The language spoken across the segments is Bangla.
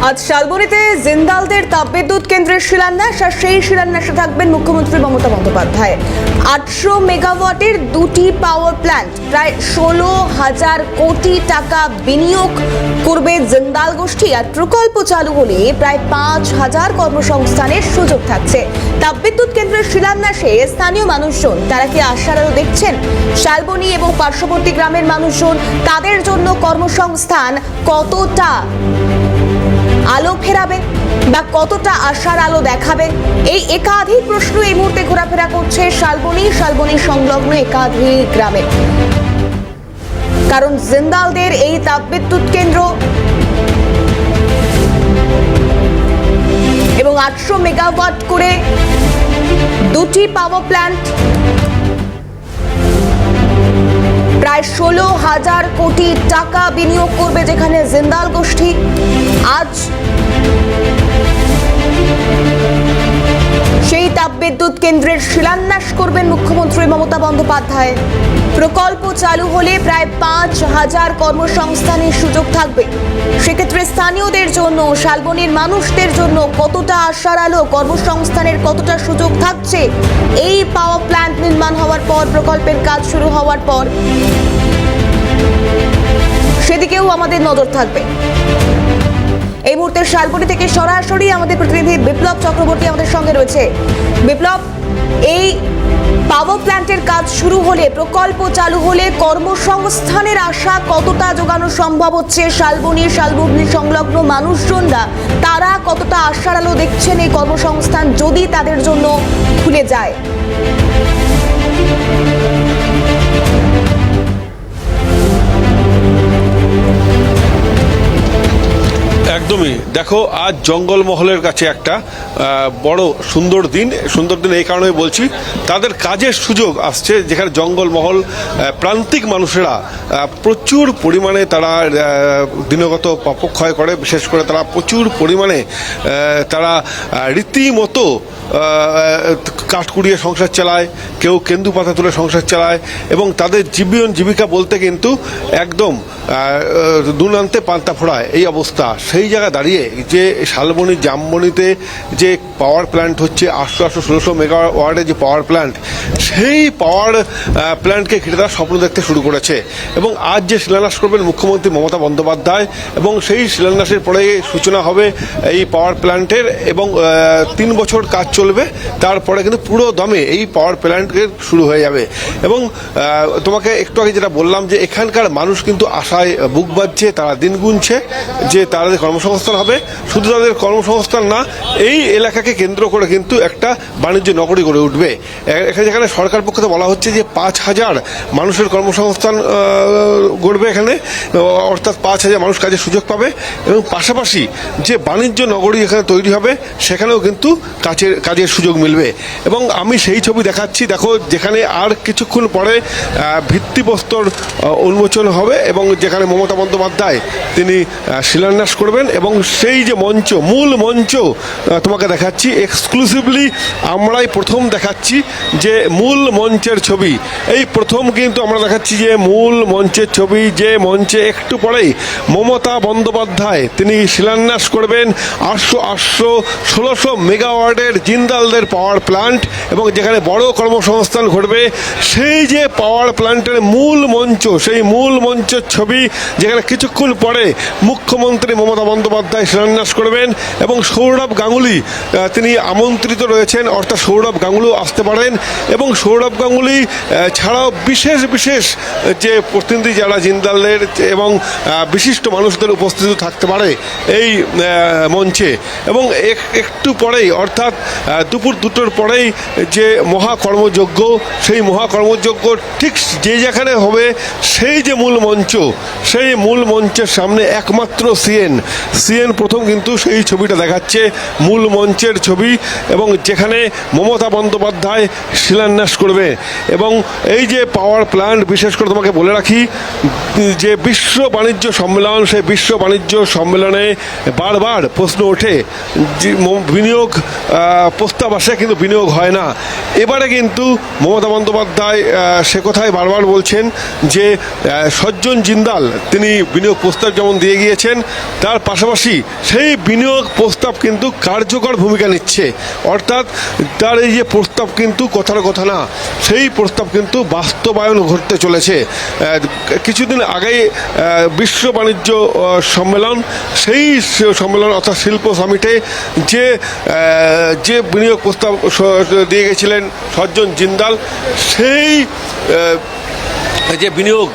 আজ শালবনীতে জিন্দালদের তাপবিদ্যুৎ কেন্দ্রের শিলান্যাস, আর সেই শিলান্যাসে থাকবেন মুখ্যমন্ত্রী মমতা বন্দ্যোপাধ্যায়। 800 মেগাওয়াটের দুটি পাওয়ার প্ল্যান্ট, প্রায় 16,000 কোটি টাকা বিনিয়োগ করবে জিন্দাল গোষ্ঠী। আর প্রকল্প চালু হলে প্রায় 5,000 কর্মসংস্থানের সুযোগ থাকছে। তাপবিদ্যুৎ কেন্দ্রের শিলান্যাসে স্থানীয় মানুষজন তারা কি আশার আলো দেখছেন? শালবনী এবং পার্শ্ববর্তী গ্রামের মানুষজন, তাদের জন্য কর্মসংস্থান কতটা আলো ফেরাবে বা কতটা আশার আলো দেখাবে? এই একাধিক প্রশ্ন এই মুহূর্তে ঘোরাফেরা করছে শালবনী সংলগ্ন একাধিক গ্রামে। কারণ জিন্দালদের এই তাপবিদ্যুৎ কেন্দ্র এবং 800 মেগাওয়াট করে দুটি পাওয়ার প্ল্যান্ট, প্রায় 16,000 কোটি টাকা বিনিয়োগ করবে যেখানে জিন্দাল গোষ্ঠী। আজ সেই তাপবিদ্যুৎ কেন্দ্রের শিলান্যাস করবেন মুখ্যমন্ত্রী মমতা বন্দ্যোপাধ্যায়। প্রকল্প চালু হলে প্রায় 5,000 কর্মসংস্থানের সুযোগ থাকবে। সেক্ষেত্রে স্থানীয়দের জন্য, শালবনীর মানুষদের জন্য কতটা আশার আলো, কর্মসংস্থানের কতটা সুযোগ থাকছে এই পাওয়ার প্ল্যান্ট নির্মাণ হওয়ার পর, প্রকল্পের কাজ শুরু হওয়ার পর, সেদিকেও আমাদের নজর থাকবে। এই মুহূর্তে শালবনী থেকে সরাসরি আমাদের প্রতিনিধি বিপ্লব চক্রবর্তী আমাদের সঙ্গে রয়েছে। বিপ্লব, এই পাওয়ার প্ল্যান্টের কাজ শুরু হলে, প্রকল্প চালু হলে কর্মসংস্থানের আশা কতটা জোগানো সম্ভব হচ্ছে? শালবনী সংলগ্ন মানুষজনরা তারা কতটা আশার আলো দেখছেন এই কর্মসংস্থান যদি তাদের জন্য খুলে যায়? একদমই, দেখো আজ জঙ্গলমহলের কাছে একটা বড় সুন্দর দিন এই কারণে বলছি, তাদের কাজের সুযোগ আসছে। যেখানে জঙ্গলমহল প্রান্তিক মানুষেরা প্রচুর পরিমাণে তারা দিনগত পাপক্ষয় করে, বিশেষ করে তারা প্রচুর পরিমাণে তারা রীতিমতো কাঠ কুড়িয়ে সংসার চালায়, কেউ কেন্দু পাতা তুলে সংসার চালায়, এবং তাদের জীবিকা বলতে কিন্তু একদম দুনান্তে পান্তা ফোড়ায় এই অবস্থা। সেই জায়গায় দাঁড়িয়ে যে শালবনী জামবনীতে যে পাওয়ার প্ল্যান্ট হচ্ছে 800-1600 মেগাওয়াটের যে পাওয়ার প্ল্যান্ট, সেই পাওয়ার প্ল্যান্টকে ঘিরে তারা স্বপ্ন দেখতে শুরু করেছে। এবং আজ যে শিলান্যাস করবেন মুখ্যমন্ত্রী মমতা বন্দ্যোপাধ্যায়, এবং সেই শিলান্যাসের পরে সূচনা হবে এই পাওয়ার প্ল্যান্টের, এবং 3 বছর কাজ চলবে। তারপরে কিন্তু পুরো দমে এই পাওয়ার প্ল্যান্টের শুরু হয়ে যাবে। এবং তোমাকে একটু আগে যেটা বললাম যে এখানকার মানুষ কিন্তু আশায় বুক বাঁধছে, তারা দিন গুনছে যে তাদের কর্মসংস্থান হবে। শুধু তাদের কর্মসংস্থান না, এই এলাকাকে কেন্দ্র করে কিন্তু একটা বাণিজ্য নগরী গড়ে উঠবে। যেখানে সরকার পক্ষ থেকে বলা হচ্ছে যে 5,000 মানুষের কর্মসংস্থান গড়বে এখানে, অর্থাৎ 5,000 মানুষ কাজের সুযোগ পাবে। এবং পাশাপাশি যে বাণিজ্য নগরী এখানে তৈরি হবে সেখানেও কিন্তু কাজের সুযোগ মিলবে। এবং আমি সেই ছবি দেখাচ্ছি, দেখো যেখানে আর কিছুক্ষণ পরে ভিত্তিপ্রস্তর উন্মোচন হবে, এবং যেখানে মমতা বন্দ্যোপাধ্যায় তিনি শিলান্যাস করবেন। এবং সেই যে মঞ্চ, মূল মঞ্চ তোমাকে দেখাচ্ছি, এক্সক্লুসিভলি আমরাই প্রথম দেখাচ্ছি যে মূল মঞ্চের ছবি। এই প্রথম কিন্তু আমরা দেখাচ্ছি যে মূল মঞ্চের ছবি, যে মঞ্চে একটু পরেই মমতা বন্দ্যোপাধ্যায় তিনি শিলান্যাস করবেন 800-1600 মেগাওয়াটের জিন্দালদের পাওয়ার প্ল্যান্ট, এবং যেখানে বড় কর্মসংস্থান ঘটবে। সেই যে পাওয়ার প্ল্যান্টের মূল মঞ্চ, সেই মূল মঞ্চের ছবি, যেখানে কিছুক্ষণ পরে মুখ্যমন্ত্রী মমতা বন্দ্যোপাধ্যায় শিলান্যাস করবেন। এবং সৌরভ গাঙ্গুলি তিনি আমন্ত্রিত রয়েছেন, অর্থাৎ সৌরভ গাঙ্গুলিও আসতে পারেন। এবং সৌরভ গাঙ্গুলি ছাড়াও বিশেষ যে প্রতিনিধি যারা জিন্দালের এবং বিশিষ্ট মানুষদের উপস্থিতি থাকতে পারে এই মঞ্চে। এবং একটু পরেই, অর্থাৎ দুপুর 2টোর পরেই যে মহাকর্মযজ্ঞ, সেই মহাকর্মযজ্ঞ ঠিক যে যেখানে হবে, সেই যে মূল মঞ্চ, সেই মূল মঞ্চের সামনে একমাত্র সিএন প্রথম কিন্তু সেই ছবিটা দেখাচ্ছে। মূল মঞ্চের প্ল্যান্টের ছবি এবং যেখানে মমতা বন্দ্যোপাধ্যায় শিলান্যাস করবে। এবং এই যে পাওয়ার প্ল্যান্ট, বিশেষ করে তোমাকে বলে রাখি যে বিশ্ব বাণিজ্য সম্মেলন, সেই বিশ্ব বাণিজ্য সম্মেলনে বারবার প্রশ্ন ওঠে যে বিনিয়োগ প্রস্তাব আসে কিন্তু বিনিয়োগ হয় না। এবারে কিন্তু মমতা বন্দ্যোপাধ্যায় সে কথাই বারবার বলছেন যে সজ্জন জিন্দাল তিনি বিনিয়োগ প্রস্তাব যেমন দিয়ে গিয়েছেন, তার পাশাপাশি সেই বিনিয়োগ প্রস্তাব কিন্তু কার্যকর ভূমিকা নিচ্ছে। অর্থাৎ তার এই যে প্রস্তাব কিন্তু কথার কথা না, সেই প্রস্তাব কিন্তু বাস্তবায়ন ঘটতে চলেছে। কিছুদিন আগেই বিশ্ব বাণিজ্য সম্মেলন, সেই সম্মেলন অর্থাৎ শিল্প সামিটে যে বিনিয়োগ প্রস্তাব দিয়ে গেছিলেন সজ্জন জিন্দাল, সেই যে বিনিয়োগ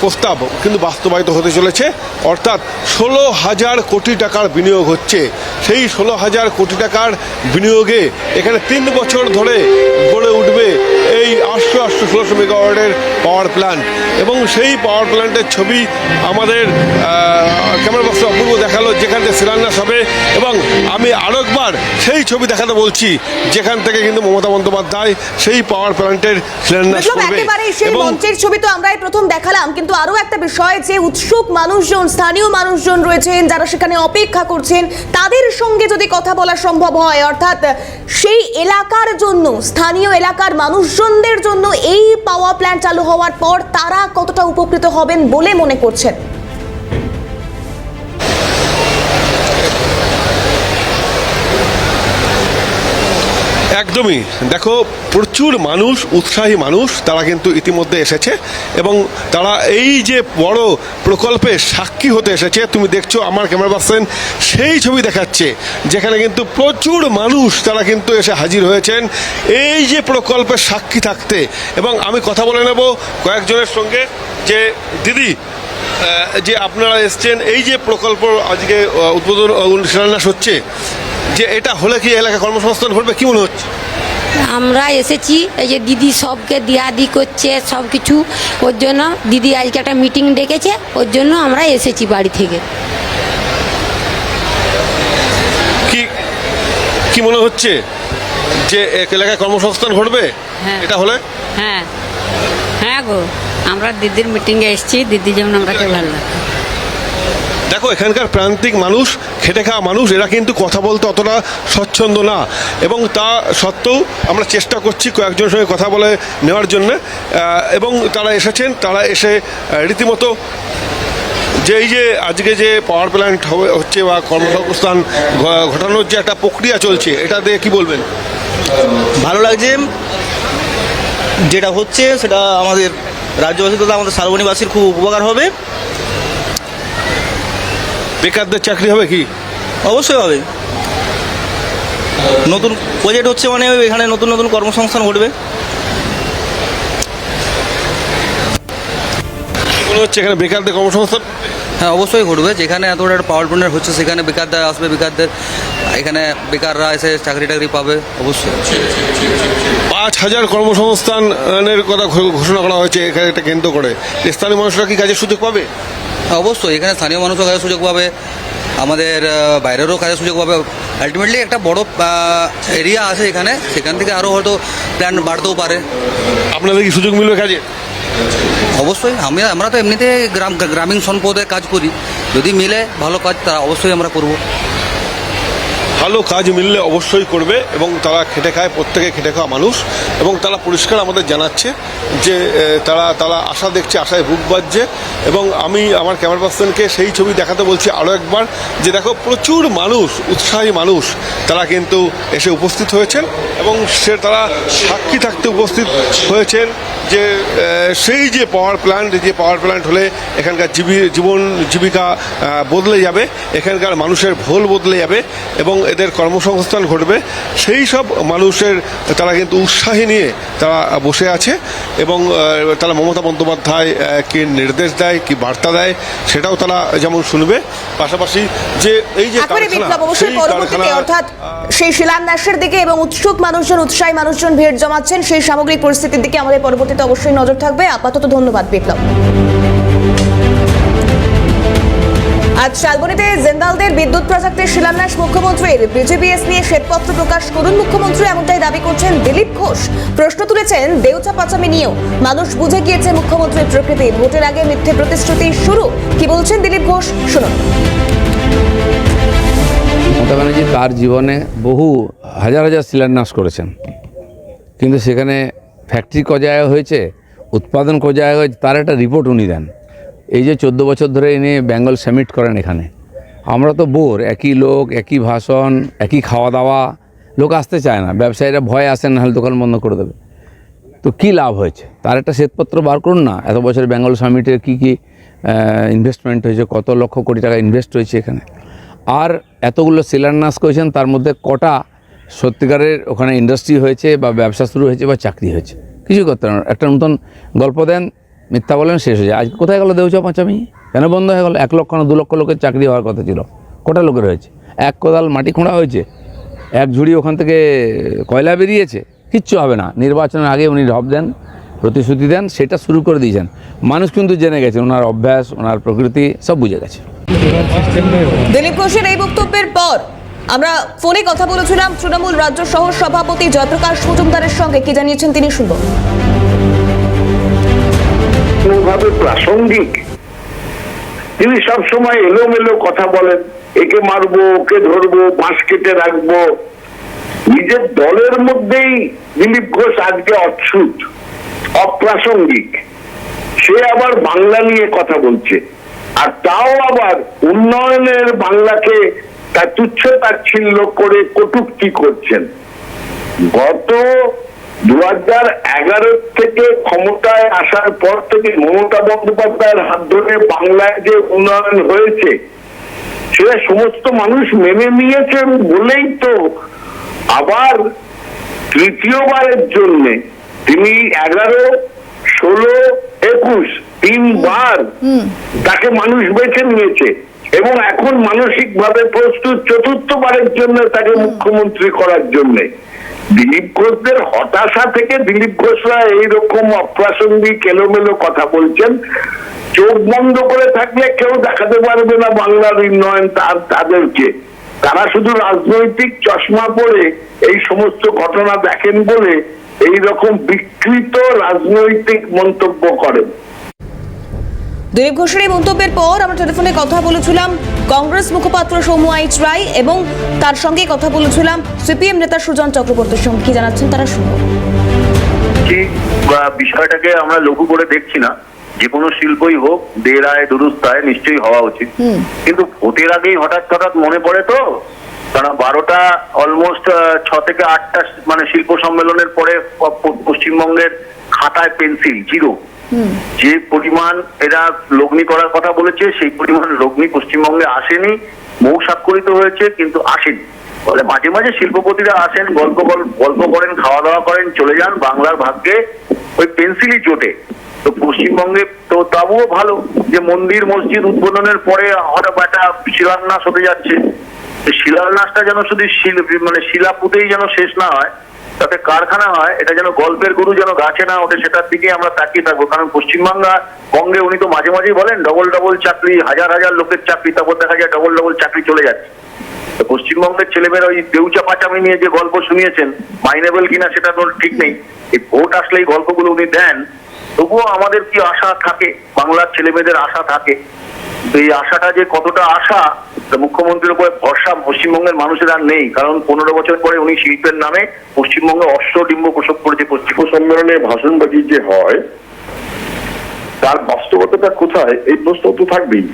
প্রস্তাব কিন্তু বাস্তবায়িত হতে চলেছে। অর্থাৎ 16,000 কোটি টাকার বিনিয়োগ হচ্ছে। সেই 16,000 কোটি টাকার বিনিয়োগে এখানে 3 বছর ধরে গড়ে উঠবে এই 800-1600 মেগাওয়াটের পাওয়ার প্ল্যান্ট। এবং সেই পাওয়ার প্ল্যান্টের ছবি আমাদের ক্যামেরা বক্সে অপূর্ব দেখালো, যেখান থেকে শিলান্যাস হবে। এবং আমি আরও একবার সেই ছবি দেখাতে বলছি যেখান থেকে কিন্তু মমতা বন্দ্যোপাধ্যায় সেই পাওয়ার প্ল্যান্টের শিলান্যাস করবে। এবং ছবি তো আমরাই প্রথম দেখালাম, কিন্তু আরো একটা বিষয় যে উৎসুক মানুষজন, স্থানীয় মানুষজন রয়েছেন যারা সেখানে অপেক্ষা করছেন, তাদের সঙ্গে যদি কথা বলা সম্ভব হয়, অর্থাৎ সেই এলাকার জন্য, স্থানীয় এলাকার মানুষজনদের জন্য এই পাওয়ার প্ল্যান্ট চালু হওয়ার পর তারা কতটা উপকৃত হবেন বলে মনে করছেন? একদমই, দেখো প্রচুর মানুষ, উৎসাহী মানুষ তারা কিন্তু ইতিমধ্যে এসেছে এবং তারা এই যে বড় প্রকল্পের সাক্ষী হতে এসেছে। তুমি দেখছো আমার ক্যামেরা পার্সন সেই ছবি দেখাচ্ছে যেখানে কিন্তু প্রচুর মানুষ তারা কিন্তু এসে হাজির হয়েছেন এই যে প্রকল্পের সাক্ষী থাকতে। এবং আমি কথা বলে নেব কয়েকজনের সঙ্গে যে দিদি, যে আপনারা এসছেন এই যে প্রকল্প আজকে উদ্বোধন শিলান্যাস হচ্ছে, যে এটা হলে কি এলাকা কর্মসংস্থান ঘটবে, কি মনে হচ্ছে? আমরা এসেছি, এই যে দিদি সবকে দিয়াদি করছে সব কিছু, ওর জন্য দিদি আজকে একটা মিটিং ডেকেছে, ওর জন্য আমরা এসেছি বাড়ি থেকে। কি মনে হচ্ছে যে এলাকায় কর্মসংস্থান ঘটবে এটা হলে? হ্যাঁ হ্যাঁ গো, আমরা দিদির মিটিংয়ে এসেছি, দিদি যেমন আমরাকে ভালো লাগে। দেখো এখানকার প্রান্তিক মানুষ, খেটে খাওয়া মানুষ, এরা কিন্তু কথা বলতে অতটা স্বচ্ছন্দ না। এবং তা সত্ত্বেও আমরা চেষ্টা করছি কয়েকজনের সঙ্গে কথা বলে নেওয়ার জন্য। এবং তারা এসেছেন, তারা এসে রীতিমতো যে এই যে আজকে যে পাওয়ার প্ল্যান্ট হচ্ছে বা কর্মসংস্থান ঘটানোর যে একটা প্রক্রিয়া চলছে, এটা দিয়ে কি বলবেন? ভালো লাগছে, যেটা হচ্ছে সেটা আমাদের রাজ্যবাসী তথা আমাদের শালবনীবাসীর খুব উপকার হবে। বেকারদের চাকরি হবে কি? অবশ্যই হবে। নতুন প্রজেক্ট হচ্ছে মানে এখানে নতুন নতুন কর্মসংস্থান ঘটবে। মনে হচ্ছে এখানে বেকারদের কর্মসংস্থান? হ্যাঁ অবশ্যই ঘটবে। যেখানে এত বড় একটা পাওয়ার প্ল্যান্ট হচ্ছে সেখানে বেকারদের আসবে, বেকারদের এখানে বেকাররা এসে চাকরি টাকরি পাবে অবশ্যই। 5,000 কর্মসংস্থানের কথা ঘোষণা করা হয়েছে এখানে একটা কেন্দ্র করে। স্থানীয় মানুষরা কি কাজের সুযোগ পাবে? অবশ্যই এখানে স্থানীয় মানুষও কাজের সুযোগ পাবে, আমাদের বাইরেরও কাজের সুযোগ পাবে। আলটিমেটলি একটা বড় এরিয়া আছে এখানে, সেখান থেকে আরও হয়তো প্ল্যান বাড়তেও পারে। আপনাদের কি সুযোগ মিলবে কাজে? অবশ্যই। আমরা তো এমনিতে গ্রামীণ সম্পদে কাজ করি, যদি মিলে ভালো কাজ তা অবশ্যই আমরা করব। ভালো কাজ মিললে অবশ্যই করবে। এবং তারা খেটে খায়, প্রত্যেকে খেটে খাওয়া মানুষ, এবং তারা পরিষ্কার আমাদের জানাচ্ছে যে তারা আশা দেখছে, আশায় বুক বাজছে। এবং আমি আমার ক্যামেরা পার্সনকে সেই ছবি দেখাতে বলছি আরও একবার, যে দেখো প্রচুর মানুষ, উৎসাহী মানুষ তারা কিন্তু এসে উপস্থিত হয়েছেন এবং তারা সাক্ষী থাকতে উপস্থিত হয়েছেন যে সেই যে পাওয়ার প্ল্যান্ট হলে এখানকার জীবন জীবিকা বদলে যাবে, এখানকার মানুষের ভোল বদলে যাবে এবং এদের কর্মসংস্থান ঘটবে। সেই সব মানুষের তারা কিন্তু উৎসাহী নিয়ে তারা বসে আছে এবং তারা মমতা বন্দ্যোপাধ্যায় কি নির্দেশ দেয়, কি বার্তা দেয়, সেটাও তারা যেমন শুনবে। পাশাপাশি যে এই যে অর্থাৎ সেই শিলান্যাসের দিকে এবং উৎসুক মানুষজন, উৎসাহী মানুষজন ভিড় জমাচ্ছেন, সেই সামগ্রিক পরিস্থিতির দিকে আমাদের পরবর্তীতে অবশ্যই নজর থাকবে। আপাতত ধন্যবাদ বিপ্লব। আজ শালবনীতে জিন্দালদের বিদ্যুৎ প্রজেক্টের শিলান্যাস মুখ্যমন্ত্রীর। বিজেপিএস নিয়ে শ্বেতপত্র প্রকাশ করুন মুখ্যমন্ত্রী, এমনটাই দাবি করছেন দিলীপ ঘোষ। প্রশ্ন তুলেছেন দেউচা পাচামি নিয়েও। মানুষ বুঝে গিয়েছে মুখ্যমন্ত্রীর প্রকৃতি, ভোটের আগে মিথ্যে প্রতিশ্রুতি শুরু। কি বলছেন দিলীপ ঘোষ, শুনুন। মমতা ব্যানার্জি তার জীবনে বহু হাজার হাজার শিলান্যাস করেছেন, কিন্তু সেখানে ফ্যাক্টরি ক জায়গায় হয়েছে, উৎপাদন ক জায়গায় হয়েছে, তার একটা রিপোর্ট উনি দেন। এই যে 14 বছর ধরে এনে বেঙ্গল সামিট করেন এখানে, আমরা তো বোর, একই লোক, একই ভাষণ, একই খাওয়া দাওয়া, লোক আসতে চায় না, ব্যবসায়ীরা ভয় আসেন, নাহলে দোকান বন্ধ করে দেবে। তো কী লাভ হয়েছে, তার একটা শ্বেতপত্র বার করুন না। এত বছর বেঙ্গল সামিটের কী কী ইনভেস্টমেন্ট হয়েছে, কত লক্ষ কোটি টাকা ইনভেস্ট হয়েছে এখানে, আর এতগুলো শিলান্যাস করেছেন, তার মধ্যে কটা সত্যিকারের ওখানে ইন্ডাস্ট্রি হয়েছে বা ব্যবসা শুরু হয়েছে বা চাকরি হয়েছে, কিছু করতে পারেন। একটা নতুন গল্প দেন, মিথ্যা বলেন, শেষ হয়ে যায়। আজকে কোথায় গেল দেউচা পাচামি? কেন বন্ধ হয়ে গেল? 1 লক্ষ না 2 লক্ষ লোকের চাকরি হওয়ার কথা ছিল, কটা লোকের হয়েছে? 1 কোদাল মাটি খোঁড়া হয়েছে, 1 ঝুড়ি ওখান থেকে কয়লা বেরিয়েছে, কিচ্ছু হবে না। নির্বাচনের আগে উনি ঢপ দেন, প্রতিশ্রুতি দেন, সেটা শুরু করে দিয়েছেন। মানুষ কিন্তু জেনে গেছে, ওনার অভ্যাস, ওনার প্রকৃতি সব বুঝে গেছে। দিলীপ ঘোষের এই বক্তব্যের পর আমরা ফোনে কথা বলেছিলাম তৃণমূল রাজ্য সহ সভাপতি জয়প্রকাশ মজুমদারের সঙ্গে। কি জানিয়েছেন তিনি, শুনব। ভাবে প্রাসঙ্গিক, তিনি সবসময় এলোমেলো কথা বলেন। একে মারবো, ওকে ধরবো, বাঁশ কেটে রাখবো। নিজের দলের মধ্যেই দিলীপ ঘোষ আজকে অচ্ছুত, অপ্রাসঙ্গিক। সে আবার বাংলা নিয়ে কথা বলছে, আর তাও আবার উন্নয়নের বাংলাকে তা তুচ্ছ তাচ্ছিল্য করে কটূক্তি করছেন। গত 2011 থেকে ক্ষমতায় আসার পর থেকে মমতা বন্দ্যোপাধ্যায়ের হাত ধরে বাংলায় যে উন্নয়ন হয়েছে, সেটা সমস্ত মানুষ মেনে নিয়েছেন বলেই তো আবার তৃতীয়বারের জন্য তিনি 11, 16, 21 3বার তাকে মানুষ বেছে নিয়েছে, এবং এখন মানসিকভাবে প্রস্তুত 4র্থবারের জন্য তাকে মুখ্যমন্ত্রী করার জন্য। দিলীপ ঘোষদের হতাশা থেকে দিলীপ ঘোষরা এইরকম অপ্রাসঙ্গিক এলোমেলো কথা বলছেন। চোখ বন্ধ করে থাকলে কেউ দেখাতে পারবে না বাংলার উন্নয়ন তাদেরকে। তারা শুধু রাজনৈতিক চশমা পরে এই সমস্ত ঘটনা দেখেন বলে এই রকম বিকৃত রাজনৈতিক মন্তব্য করেন। দিলীপ ঘোষের এই মন্তব্যের পর আমরা টেলিফোনে কথা বলেছিলাম কংগ্রেস মুখপাত্র সৌম্য আইচ রায়, এবং তার সঙ্গে কথা বলেছিলাম সিপিএম নেতা সুজন চক্রবর্তীর সঙ্গে। কি জানাচ্ছেন তারা, শুনবো। বিষয়টাকে আমরা লঘু করে দেখছি না। যে কোনো শিল্পই হোক, দের আয় দুরুস্ত আয় নিশ্চয়ই হওয়া উচিত, কিন্তু ভোটের আগেই হঠাৎ মনে পড়ে তো। কারণ 12টা অলমোস্ট 6 থেকে 8টা মানে শিল্প সম্মেলনের পরে পশ্চিমবঙ্গের খাতায় পেন্সিল জিরো। যে পরিমাণ এরা লগ্নি করার কথা বলেছে, সেই পরিমাণ লগ্নি পশ্চিমবঙ্গে আসেনি। মৌ স্বাক্ষরিত হয়েছে কিন্তু আসেনি। ফলে মাঝে মাঝে শিল্পপতিরা আসেন, গল্প করেন, খাওয়া দাওয়া করেন, চলে যান। বাংলার ভাগ্যে ওই পেন্সিলই জোটে। তো পশ্চিমবঙ্গে তো তবুও ভালো যে মন্দির মসজিদ উদ্বোধনের পরে হঠাৎ একটা শিলান্যাস হতে যাচ্ছে। শিলান্যাসটা যেন শুধু শিলা পুঁতেই যেন শেষ না হয়, তাতে কারখানা হয়, এটা যেন গল্পের গরু যেন গাছে না ওঠে, সেটার দিকে আমরা তাকিয়ে থাকবো। কারণ পশ্চিমবঙ্গে উনি তো মাঝে মাঝেই বলেন ডবল চাকরি, হাজার হাজার লোকের চাকরি, তারপর দেখা যায় ডবল চাকরি চলে যাচ্ছে। তো পশ্চিমবঙ্গের ছেলেমেয়েরা ওই দেউচা পাচামি নিয়ে যে গল্প শুনিয়েছেন, মাইনেবল কিনা সেটা তো ঠিক নেই। এই ভোট আসলে এই গল্পগুলো উনি দেন, তবুও আমাদের কি আশা থাকে, বাংলার ছেলেমেয়েদের আশা থাকে। এই আশাটা যে কতটা আশা, মুখ্যমন্ত্রীর উপরে ভরসা পশ্চিমবঙ্গের মানুষের আর নেই। কারণ 15 বছর পরে উনি শিল্পের নামে পশ্চিমবঙ্গে অশ্বডিম্ব প্রসব করেছে। পশ্চিম সম্মেলনে ভাষণবাজি যে হয়, তার বাস্তবতাটা কোথায়, এই প্রশ্ন তো থাকবেই।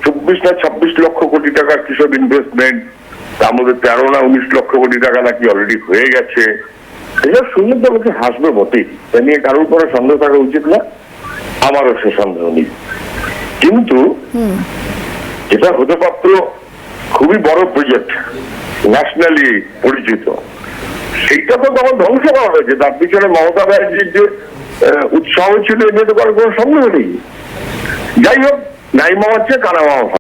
24 না 26 লক্ষ কোটি টাকার কৃষক ইনভেস্টমেন্ট, তার মধ্যে 13 না 19 লক্ষ কোটি টাকা নাকি অলরেডি হয়ে গেছে। এসব শুনলে তো লোকে হাসবে বটেই, তা নিয়ে কারোর কোনো সন্দেহ থাকা উচিত না, আমারও সে সন্দেহ নেই। কিন্তু যেটা হতে পারত খুবই বড় প্রজেক্ট, ন্যাশনালি পরিচিত, সেইটা তো তখন ধ্বংস করা হয়েছে। তার পিছনে মমতা ব্যানার্জির যে উৎসাহ ছিল, এ নিয়ে তো কোনো সন্দেহ নেই। যাই হোক, নাই মামাচ্ছে কানা মামা।